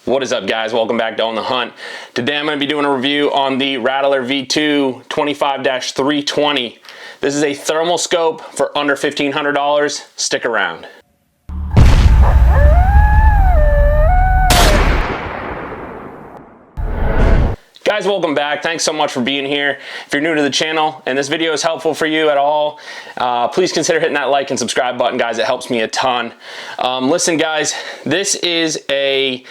What is up, guys? Welcome back to On the Hunt. Today I'm going to be doing a review on the Rattler V2 25-320. This is a thermal scope for under $1,500. Stick around. Guys, welcome back. Thanks so much for being here. If you're new to the channel and this video is helpful for you at all, please consider hitting that like and subscribe button, guys. It helps me a ton. Listen, guys, this is a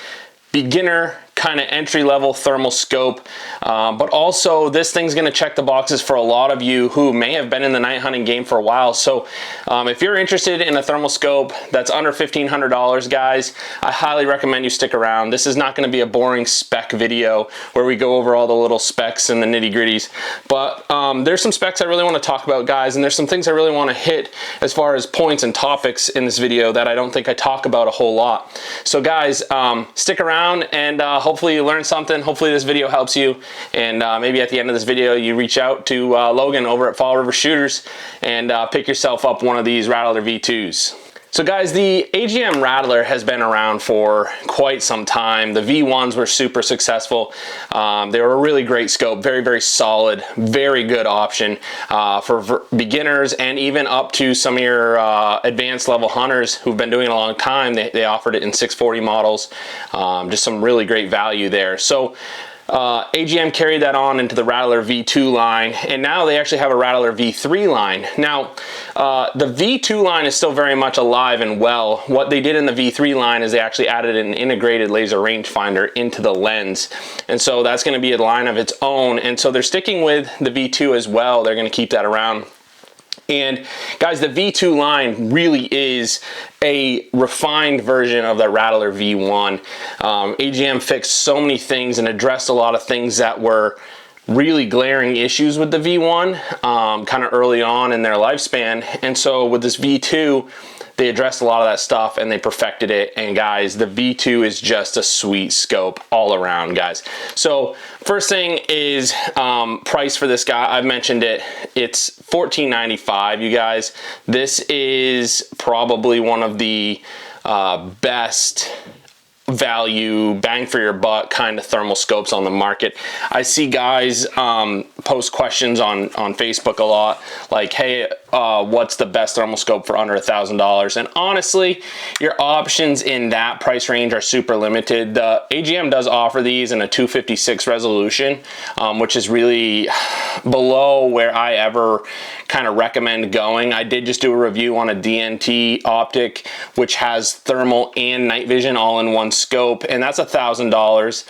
beginner kind of entry-level thermal scope, but also this thing's going to check the boxes for a lot of you who may have been in the night hunting game for a while. So if you're interested in a thermal scope that's under $1,500, guys, I highly recommend you stick around. This is not going to be a boring spec video where we go over all the little specs and the nitty-gritties, but there's some specs I really want to talk about, guys, and there's some things I really want to hit as far as points and topics in this video that I don't think I talk about a whole lot. So guys, stick around and hopefully you learn something. Hopefully this video helps you, and maybe at the end of this video you reach out to Logan over at Fall River Shooters and pick yourself up one of these Rattler V2s. So guys, the AGM Rattler has been around for quite some time. The V1s were super successful. They were a really great scope, very, very solid, very good option for beginners and even up to some of your advanced level hunters who've been doing it a long time. They offered it in 640 models. Just some really great value there. So AGM carried that on into the Rattler V2 line, and now they actually have a Rattler V3 line. Now, the V2 line is still very much alive and well. What they did in the V3 line is they actually added an integrated laser rangefinder into the lens, and so that's going to be a line of its own, and so they're sticking with the V2 as well. They're going to keep that around. And guys, the V2 line really is a refined version of the Rattler V1. AGM fixed so many things and addressed a lot of things that were really glaring issues with the V1 kind of early on in their lifespan. And so with this V2, they addressed a lot of that stuff and they perfected it. And guys, the V2 is just a sweet scope all around, guys. So first thing is price for this guy. I've mentioned it. It's $14.95, you guys. This is probably one of the best value, bang for your buck kind of thermal scopes on the market. I see guys post questions on Facebook a lot, like, hey, what's the best thermal scope for under $1,000? And honestly, your options in that price range are super limited. The AGM does offer these in a 256 resolution, which is really below where I ever kind of recommend going. I did just do a review on a DNT optic, which has thermal and night vision all in one scope, and that's $1,000.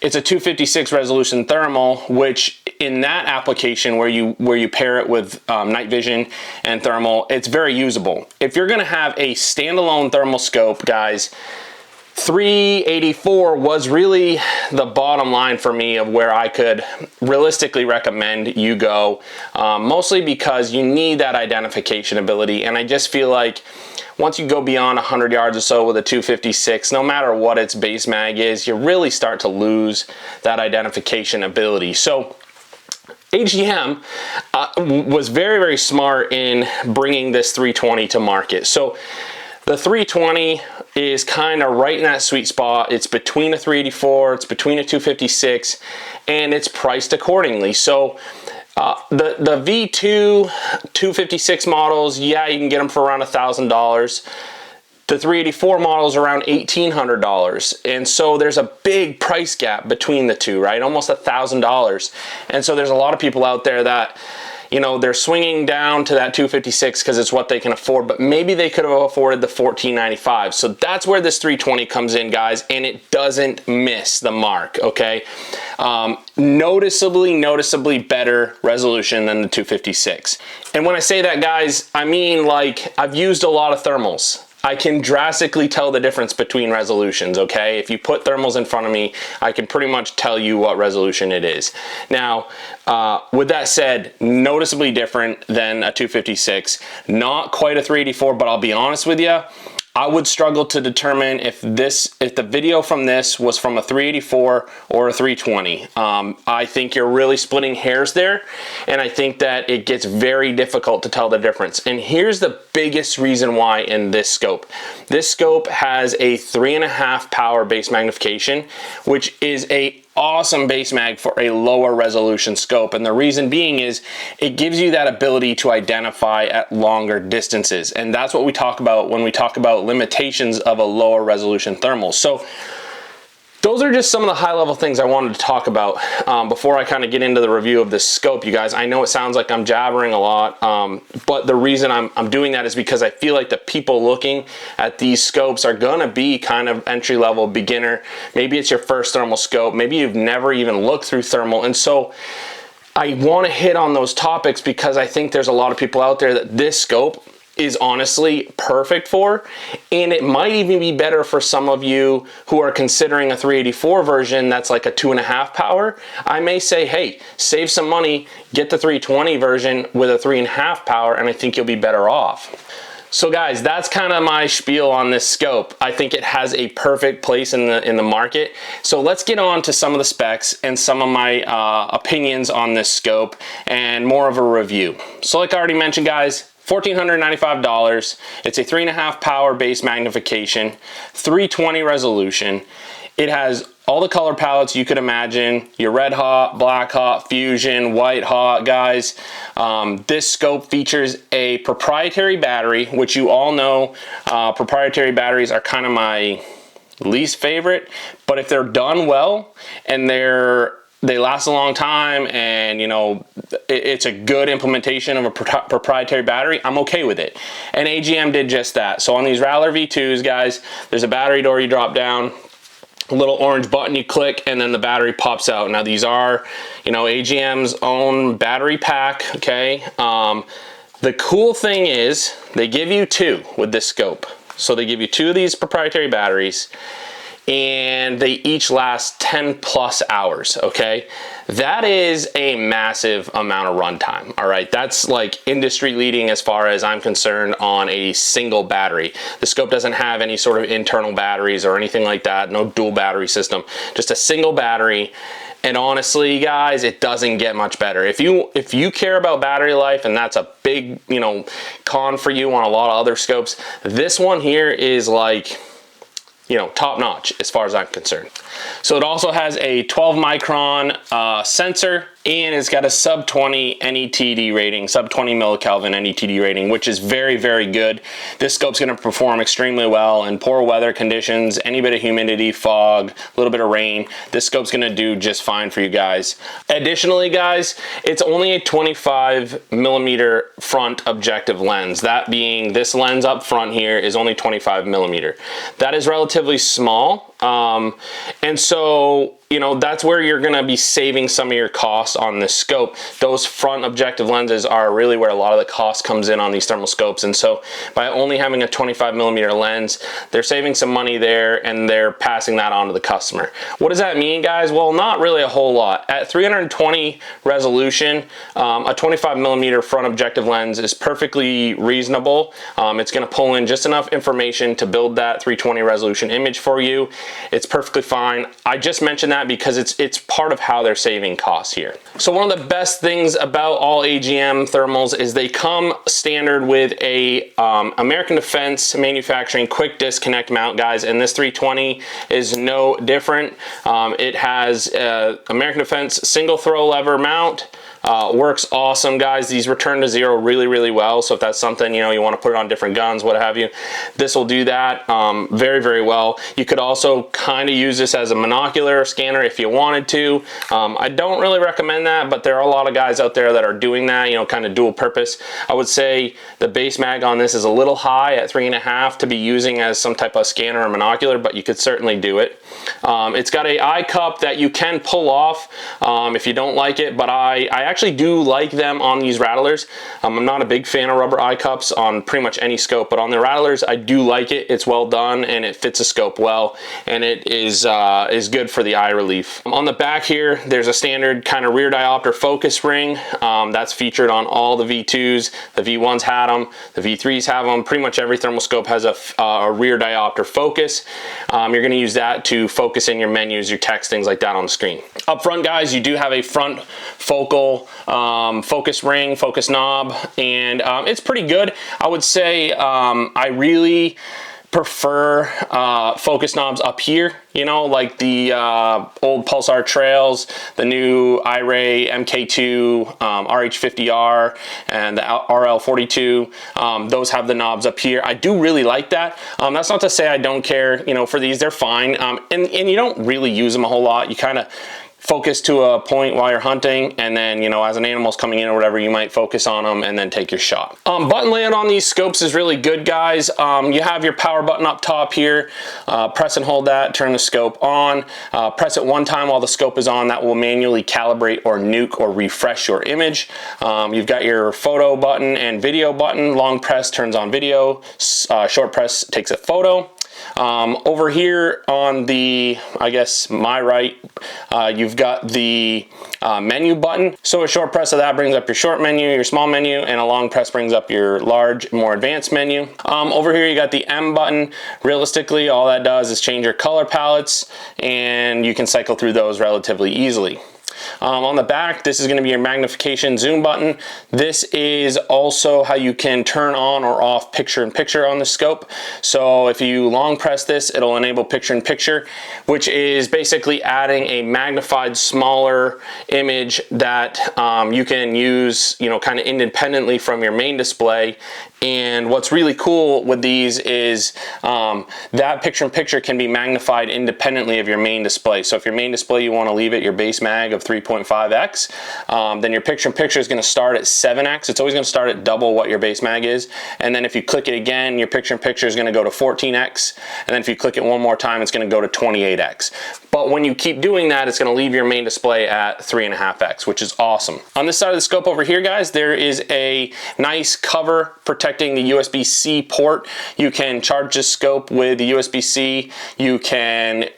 It's a 256 resolution thermal, which in that application where you pair it with night vision and thermal, it's very usable. If you're gonna have a standalone thermal scope, guys, $384 was really the bottom line for me of where I could realistically recommend you go, mostly because you need that identification ability, and I just feel like once you go beyond 100 yards or so with a 256, no matter what its base mag is, you really start to lose that identification ability. So AGM was very, very smart in bringing this 320 to market. So the 320 is kind of right in that sweet spot. It's between a 384, it's between a 256, and it's priced accordingly. So the V2 256 models, yeah, you can get them for around $1,000. The 384 models around $1,800, and so there's a big price gap between the two, right? Almost $1,000. And so there's a lot of people out there that, you know, they're swinging down to that 256 because it's what they can afford, but maybe they could have afforded the $14.95. So that's where this 320 comes in, guys, and it doesn't miss the mark, okay? Noticeably better resolution than the 256. And when I say that, guys, I mean, like, I've used a lot of thermals. I can drastically tell the difference between resolutions, okay? If you put thermals in front of me, I can pretty much tell you what resolution it is. Now, with that said, noticeably different than a 256. Not quite a 384, but I'll be honest with you, I would struggle to determine if the video from this was from a 384 or a 320. I think you're really splitting hairs there, and I think that it gets very difficult to tell the difference. And here's the biggest reason why in this scope. This scope has a 3.5 power base magnification, which is a awesome base mag for a lower resolution scope, and the reason being is it gives you that ability to identify at longer distances, and that's what we talk about when we talk about limitations of a lower resolution thermal. So those are just some of the high level things I wanted to talk about before I kind of get into the review of this scope, you guys. I know it sounds like I'm jabbering a lot, but the reason I'm doing that is because I feel like the people looking at these scopes are gonna be kind of entry level beginner. Maybe it's your first thermal scope, maybe you've never even looked through thermal, and so I want to hit on those topics because I think there's a lot of people out there that this scope is honestly perfect for, and it might even be better for some of you who are considering a 384 version that's like a 2.5 power. I may say, hey, save some money, get the 320 version with a 3.5 power, and I think you'll be better off. So guys, that's kind of my spiel on this scope. I think it has a perfect place in the market. So let's get on to some of the specs and some of my opinions on this scope and more of a review. So like I already mentioned, guys, $1,495. It's a 3.5 power base magnification, 320 resolution. It has all the color palettes you could imagine, your red hot, black hot, fusion, white hot, guys. This scope features a proprietary battery, which you all know, proprietary batteries are kind of my least favorite, but if they're done well and they last a long time, and you know it's a good implementation of a proprietary battery, I'm okay with it. And AGM did just that. So on these Rattler V2s, guys, there's a battery door you drop down, a little orange button you click, and then the battery pops out. Now these are, you know, AGM's own battery pack, okay? The cool thing is they give you two with this scope. So they give you two of these proprietary batteries, and they each last 10 plus hours, okay? That is a massive amount of runtime, all right? That's like industry leading as far as I'm concerned on a single battery. The scope doesn't have any sort of internal batteries or anything like that, no dual battery system, just a single battery. And honestly, guys, it doesn't get much better. If you care about battery life, and that's a big, you know, con for you on a lot of other scopes, this one here is like, you know, top notch as far as I'm concerned. So it also has a 12 micron sensor, and it's got a sub 20 NETD rating, sub 20 millikelvin NETD rating, which is very, very good. This scope's gonna perform extremely well in poor weather conditions, any bit of humidity, fog, a little bit of rain. This scope's gonna do just fine for you guys. Additionally, guys, it's only a 25 millimeter front objective lens. That being, this lens up front here is only 25 millimeter. That is relatively small. And so, you know, that's where you're gonna be saving some of your costs on this scope. Those front objective lenses are really where a lot of the cost comes in on these thermal scopes. And so by only having a 25 millimeter lens, they're saving some money there, and they're passing that on to the customer. What does that mean, guys? Well, not really a whole lot. At 320 resolution, a 25 millimeter front objective lens is perfectly reasonable. It's gonna pull in just enough information to build that 320 resolution image for you. It's perfectly fine. I just mentioned that because it's part of how they're saving costs here. So one of the best things about all AGM thermals is they come standard with a American Defense Manufacturing quick disconnect mount, guys, and this 320 is no different. It has American Defense single throw lever mount. Works awesome, guys. These return to zero really, really well. So if that's something, you know, you want to put it on different guns, what have you, this will do that very, very well. You could also kind of use this as a monocular scanner if you wanted to. I don't really recommend that, but there are a lot of guys out there that are doing that, you know, kind of dual purpose. I would say the base mag on this is a little high at 3.5 to be using as some type of scanner or monocular, but you could certainly do it. It's got a eye cup that you can pull off if you don't like it, but I actually do like them on these Rattlers. I'm not a big fan of rubber eye cups on pretty much any scope, but on the Rattlers, I do like it. It's well done and it fits the scope well, and it is good for the eye relief. On the back here, there's a standard kind of rear diopter focus ring. That's featured on all the V2s. The V1s had them, the V3s have them. Pretty much every thermal scope has a rear diopter focus. You're going to use that to focus in your menus, your text, things like that on the screen. Up front, guys, you do have a front focal focus ring, focus knob, and it's pretty good. I would say I really prefer focus knobs up here, you know, like the old Pulsar trails, the new iRay MK2, RH50R, and the RL42. Those have the knobs up here. I do really like that. That's not to say I don't care, you know, for these. They're fine, and you don't really use them a whole lot. You kind of focus to a point while you're hunting, and then, you know, as an animal's coming in or whatever, you might focus on them and then take your shot. Button layout on these scopes is really good, guys. You have your power button up top here. Press and hold that, turn the scope on. Press it one time while the scope is on. That will manually calibrate or nuke or refresh your image. You've got your photo button and video button. Long press turns on video. Short press takes a photo. Over here on the, I guess, my right, you've got the menu button. So a short press of that brings up your short menu, your small menu, and a long press brings up your large, more advanced menu. Over here you got the M button. Realistically, all that does is change your color palettes, and you can cycle through those relatively easily. On the back, this is going to be your magnification zoom button. This is also how you can turn on or off picture-in-picture on the scope. So if you long press this, it'll enable picture-in-picture, which is basically adding a magnified, smaller image that you can use, you know, kind of independently from your main display. And what's really cool with these is that picture-in-picture can be magnified independently of your main display. So if your main display, you want to leave it your base mag of 3.5x, then your picture-in-picture is going to start at 7x. It's always going to start at double what your base mag is. And then if you click it again, your picture-in-picture is going to go to 14x. And then if you click it one more time, it's going to go to 28x. But when you keep doing that, it's going to leave your main display at 3.5x, which is awesome. On this side of the scope over here, guys, there is a nice cover protecting the USB-C port. You can charge this scope with the USB-C. You can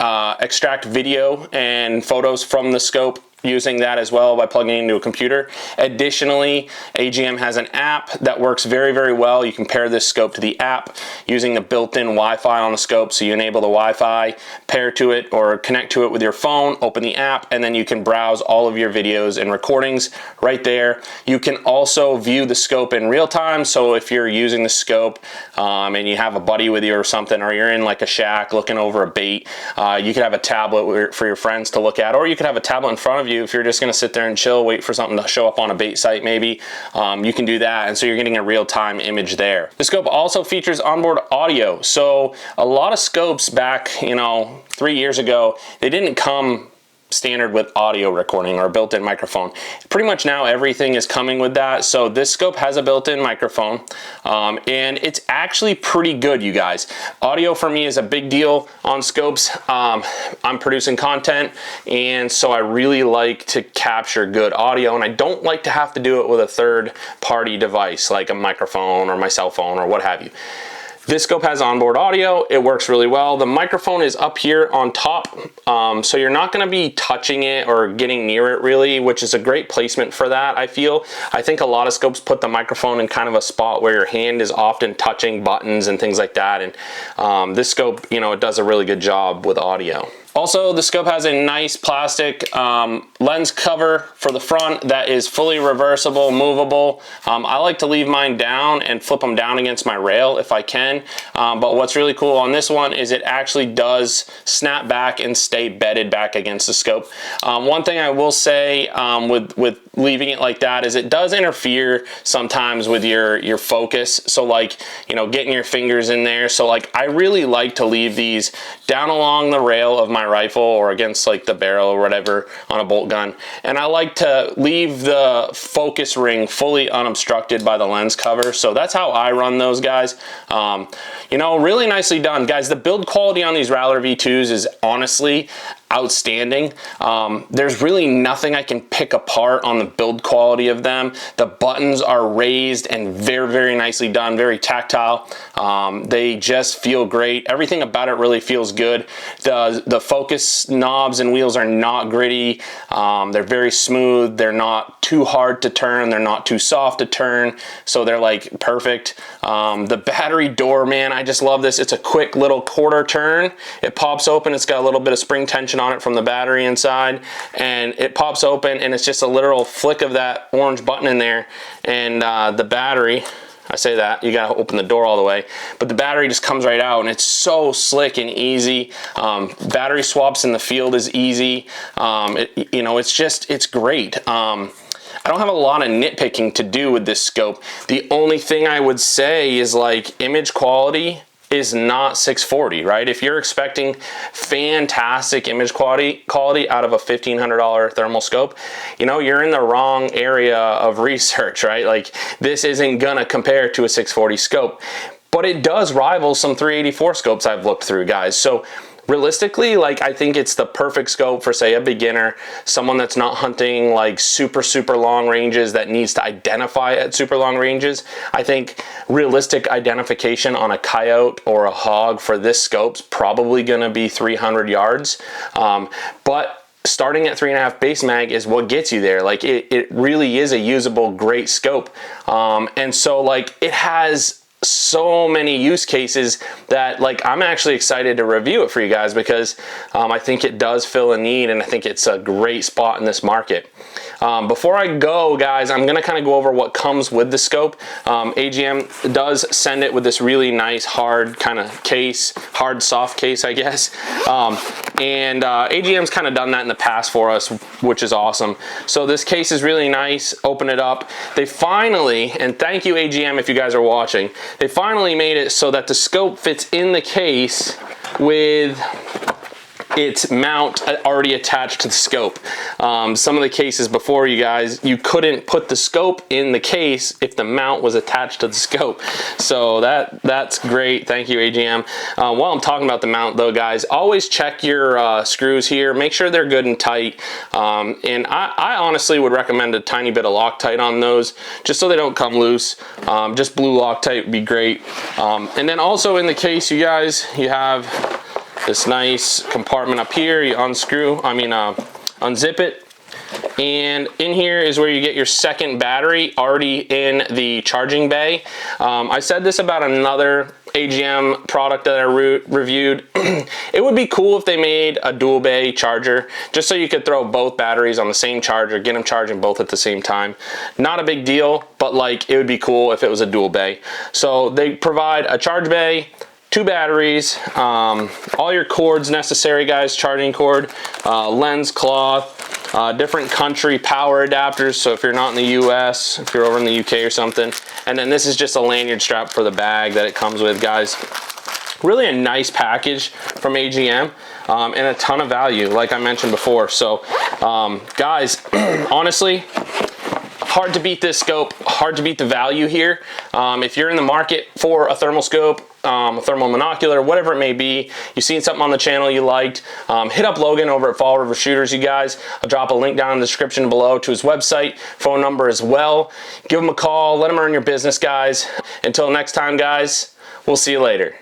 extract video and photos from the scope using that as well by plugging into a computer. Additionally, AGM has an app that works very, very well. You can pair this scope to the app using the built-in Wi-Fi on the scope. So you enable the Wi-Fi, pair to it or connect to it with your phone, open the app, and then you can browse all of your videos and recordings right there. You can also view the scope in real time. So if you're using the scope and you have a buddy with you or something, or you're in like a shack looking over a bait, you could have a tablet for your friends to look at, or you could have a tablet in front of you if you're just going to sit there and chill, wait for something to show up on a bait site maybe. You can do that, and so you're getting a real-time image there. The scope also features onboard audio. So a lot of scopes back, you know, 3 years ago, they didn't come standard with audio recording or a built-in microphone. Pretty much now everything is coming with that. So this scope has a built-in microphone, and it's actually pretty good, you guys. Audio for me is a big deal on scopes. I'm producing content, and so I really like to capture good audio, and I don't like to have to do it with a third-party device like a microphone or my cell phone or what have you. This scope has onboard audio. It works really well. The microphone is up here on top, so you're not going to be touching it or getting near it really, which is a great placement for that, I feel. I think a lot of scopes put the microphone in kind of a spot where your hand is often touching buttons and things like that, and this scope, you know, it does a really good job with audio. Also, the scope has a nice plastic lens cover for the front that is fully reversible, movable. I like to leave mine down and flip them down against my rail if I can. But what's really cool on this one is it actually does snap back and stay bedded back against the scope. One thing I will say with leaving it like that is it does interfere sometimes with your focus. So like, you know, getting your fingers in there. So like, I really like to leave these down along the rail of my rifle or against like the barrel or whatever on a bolt gun, and I like to leave the focus ring fully unobstructed by the lens cover. So that's how I run those, guys. You know, really nicely done, guys. The build quality on these Rattler V2s is honestly outstanding. There's really nothing I can pick apart on the build quality of them. The buttons are raised and very, very nicely done, very tactile. They just feel great. Everything about it really feels good. The focus knobs and wheels are not gritty. They're very smooth. They're not too hard to turn. They're not too soft to turn. So they're like perfect. The battery door, man, I just love this. It's a quick little quarter turn. It pops open. It's got a little bit of spring tension on it from the battery inside, and it pops open, and it's just a literal flick of that orange button in there, and the battery, I say that, you gotta open the door all the way, but the battery just comes right out, and it's so slick and easy. Battery swaps in the field is easy. You know, it's great. I don't have a lot of nitpicking to do with this scope. The only thing I would say is like image quality is not 640, right? If you're expecting fantastic image quality out of a $1,500 thermal scope, you know, you're in the wrong area of research, right? Like this isn't gonna compare to a 640 scope, but it does rival some 384 scopes I've looked through, guys. So realistically, like I think it's the perfect scope for, say, a beginner, someone that's not hunting like super long ranges that needs to identify at super long ranges. I think realistic identification on a coyote or a hog for this scope's probably gonna be 300 yards. But starting at 3.5 base mag is what gets you there. Like it really is a usable, great scope. And so like it has so many use cases that like I'm actually excited to review it for you guys, because I think it does fill a need, and I think it's a great spot in this market. Before I go, guys, I'm gonna kind of go over what comes with the scope. AGM does send it with this really nice hard kind of case, hard soft case, I guess. AGM's kind of done that in the past for us, which is awesome. So this case is really nice. Open it up. They finally, and thank you AGM if you guys are watching, they finally made it so that the scope fits in the case with its mount already attached to the scope. Some of the cases before, you guys, you couldn't put the scope in the case if the mount was attached to the scope. So that's great. Thank you, AGM. While I'm talking about the mount though, guys, always check your screws here. Make sure they're good and tight. And I honestly would recommend a tiny bit of Loctite on those, just so they don't come loose. Just blue Loctite would be great. And then also in the case, you guys, you have this nice compartment up here. You unzip it, and in here is where you get your second battery already in the charging bay. I said this about another AGM product that I reviewed. It would be cool if they made a dual bay charger, just so you could throw both batteries on the same charger, get them charging both at the same time. Not a big deal, but like it would be cool if it was a dual bay. So they provide a charge bay, 2 batteries, all your cords necessary, guys, charging cord, lens cloth, different country power adapters, so if you're not in the US, if you're over in the UK or something. And then this is just a lanyard strap for the bag that it comes with, guys. Really a nice package from AGM, and a ton of value, like I mentioned before. So guys, honestly, hard to beat this scope, hard to beat the value here. If you're in the market for a thermal scope, a thermal monocular, whatever it may be, you've seen something on the channel you liked, hit up Logan over at Fall River Shooters, you guys. I'll drop a link down in the description below to his website, phone number as well. Give him a call, let him earn your business, guys. Until next time, guys, we'll see you later.